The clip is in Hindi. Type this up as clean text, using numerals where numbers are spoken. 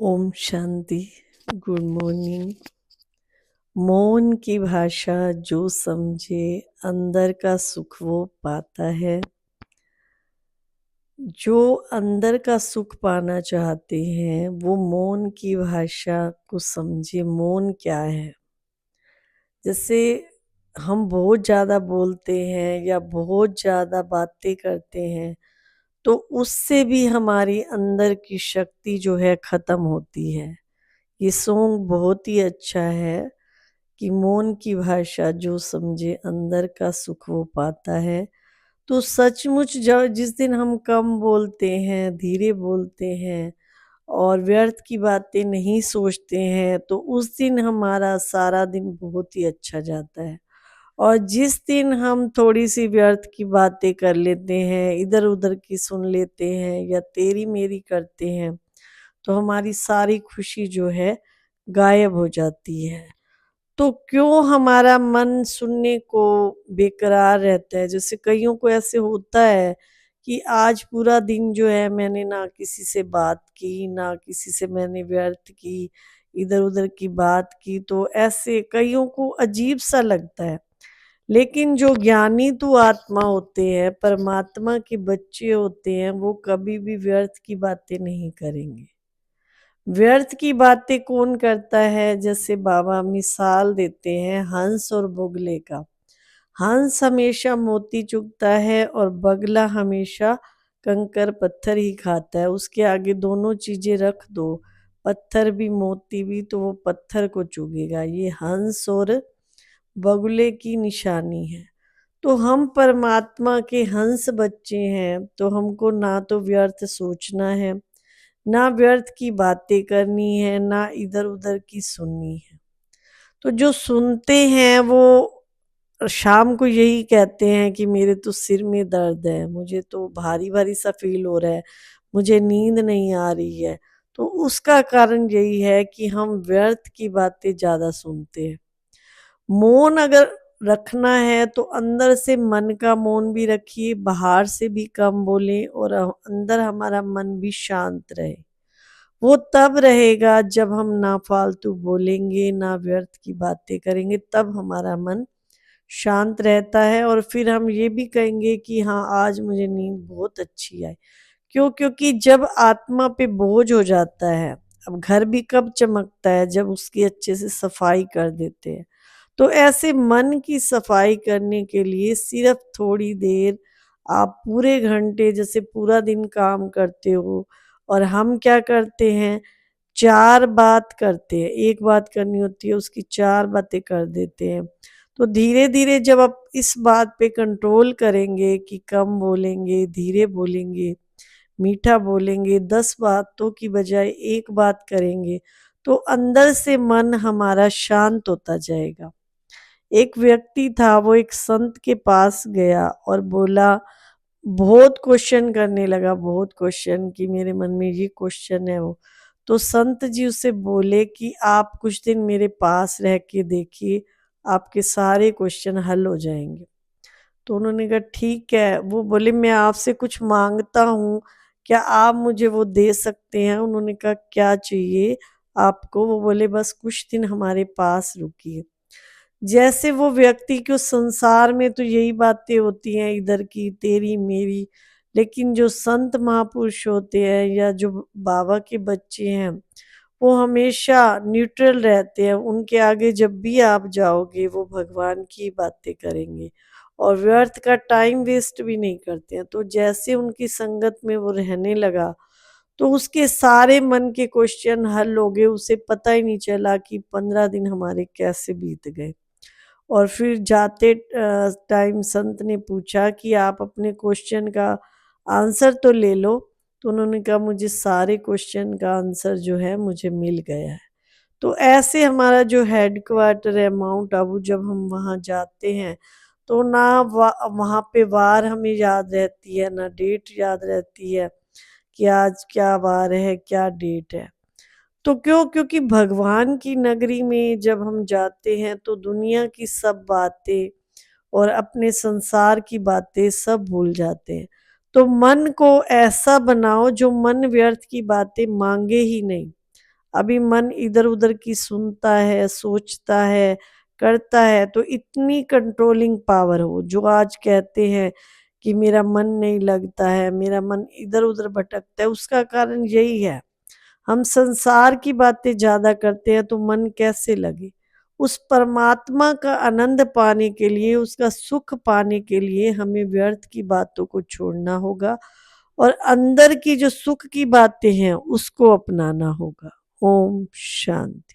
ओम शांति। Good morning. मौन की भाषा जो समझे अंदर का सुख वो पाता है। जो अंदर का सुख पाना चाहते हैं वो मौन की भाषा को समझे। मौन क्या है? जैसे हम बहुत ज़्यादा बोलते हैं या बहुत ज़्यादा बातें करते हैं तो उससे भी हमारी अंदर की शक्ति जो है ख़त्म होती है। ये सॉन्ग बहुत ही अच्छा है कि मौन की भाषा जो समझे अंदर का सुख वो पाता है। तो सचमुच जब जिस दिन हम कम बोलते हैं, धीरे बोलते हैं और व्यर्थ की बातें नहीं सोचते हैं तो उस दिन हमारा सारा दिन बहुत ही अच्छा जाता है। और जिस दिन हम थोड़ी सी व्यर्थ की बातें कर लेते हैं, इधर उधर की सुन लेते हैं या तेरी मेरी करते हैं तो हमारी सारी खुशी जो है गायब हो जाती है। तो क्यों हमारा मन सुनने को बेकरार रहता है? जैसे कईयों को ऐसे होता है कि आज पूरा दिन जो है मैंने ना किसी से बात की, ना किसी से मैंने व्यर्थ की, इधर-उधर की बात की, तो ऐसे कईयों को अजीब-सा लगता है। लेकिन जो ज्ञानी तो आत्मा होते हैं, परमात्मा के बच्चे होते हैं, वो कभी भी व्यर्थ की बातें नहीं करेंगे। व्यर्थ की बातें कौन करता है? जैसे बाबा मिसाल देते हैं हंस और बगुले का। हंस हमेशा मोती चुगता है और बगला हमेशा कंकर पत्थर ही खाता है। उसके आगे दोनों चीजें रख दो, पत्थर भी मोती भी, तो वो पत्थर को चुगेगा। ये हंस और बगुले की निशानी है। तो हम परमात्मा के हंस बच्चे हैं तो हमको ना तो व्यर्थ सोचना है, ना व्यर्थ की बातें करनी है, ना इधर उधर की सुननी है। तो जो सुनते हैं वो शाम को यही कहते हैं कि मेरे तो सिर में दर्द है, मुझे तो भारी भारी सा फील हो रहा है, मुझे नींद नहीं आ रही है। तो उसका कारण यही है कि हम व्यर्थ की बातें ज्यादा सुनते हैं। मौन अगर रखना है तो अंदर से मन का मौन भी रखिए, बाहर से भी कम बोले और अंदर हमारा मन भी शांत रहे। वो तब रहेगा जब हम ना फालतू बोलेंगे, ना व्यर्थ की बातें करेंगे, तब हमारा मन शांत रहता है और फिर हम ये भी कहेंगे कि हाँ, आज मुझे नींद बहुत अच्छी आई। क्यों? क्योंकि जब आत्मा पे बोझ हो जाता है, अब घर भी कब चमकता है? जब उसकी अच्छे से सफाई कर देते हैं। तो ऐसे मन की सफाई करने के लिए सिर्फ थोड़ी देर, आप पूरे घंटे जैसे पूरा दिन काम करते हो और हम क्या करते हैं, 4 बात करते हैं, 1 बात करनी होती है उसकी 4 बातें कर देते हैं। तो धीरे-धीरे जब आप इस बात पे कंट्रोल करेंगे कि कम बोलेंगे, धीरे बोलेंगे, मीठा बोलेंगे, 10 बातों की बजाय 1 बात करेंगे, तो अंदर से मन हमारा शांत होता जाएगा। एक व्यक्ति था, वो एक संत के पास गया और बोला, बहुत क्वेश्चन करने लगा, बहुत क्वेश्चन कि मेरे मन में ये क्वेश्चन है वो। तो संत जी उससे बोले कि आप कुछ दिन मेरे पास रह के देखिए, आपके सारे क्वेश्चन हल हो जाएंगे। तो उन्होंने कहा ठीक है। वो बोले मैं आपसे कुछ मांगता हूँ, क्या आप मुझे वो दे सकते हैं? उन्होंने कहा क्या चाहिए आपको? वो बोले बस कुछ दिन हमारे पास रुकिए। जैसे वो व्यक्ति को संसार में तो यही बातें होती हैं इधर की तेरी मेरी, लेकिन जो संत महापुरुष होते हैं या जो बाबा के बच्चे हैं वो हमेशा न्यूट्रल रहते हैं। उनके आगे जब भी आप जाओगे वो भगवान की बातें करेंगे और व्यर्थ का टाइम वेस्ट भी नहीं करते हैं। तो जैसे उनकी संगत में वो रहने लगा तो उसके सारे मन के क्वेश्चन हल हो गए, उसे पता ही नहीं चला कि 15 दिन हमारे कैसे बीत गए। और फिर जाते टाइम संत ने पूछा कि आप अपने क्वेश्चन का आंसर तो ले लो। तो उन्होंने कहा मुझे सारे क्वेश्चन का आंसर जो है मुझे मिल गया है। तो ऐसे हमारा जो हेड क्वार्टर है माउंट आबू, जब हम वहाँ जाते हैं तो ना वहाँ पे वार हमें याद रहती है, ना डेट याद रहती है कि आज क्या वार है, क्या डेट है। तो क्यों? क्योंकि भगवान की नगरी में जब हम जाते हैं तो दुनिया की सब बातें और अपने संसार की बातें सब भूल जाते हैं। तो मन को ऐसा बनाओ जो मन व्यर्थ की बातें मांगे ही नहीं। अभी मन इधर-उधर की सुनता है, सोचता है, करता है, तो इतनी कंट्रोलिंग पावर हो, जो आज कहते हैं कि मेरा मन नहीं लगता है, मेरा मन इधर-उधर भटकता है, उसका कारण यही है। हम संसार की बातें ज़्यादा करते हैं तो मन कैसे लगे? उस परमात्मा का आनंद पाने के लिए, उसका सुख पाने के लिए हमें व्यर्थ की बातों को छोड़ना होगा और अंदर की जो सुख की बातें हैं, उसको अपनाना होगा। ओम शांति।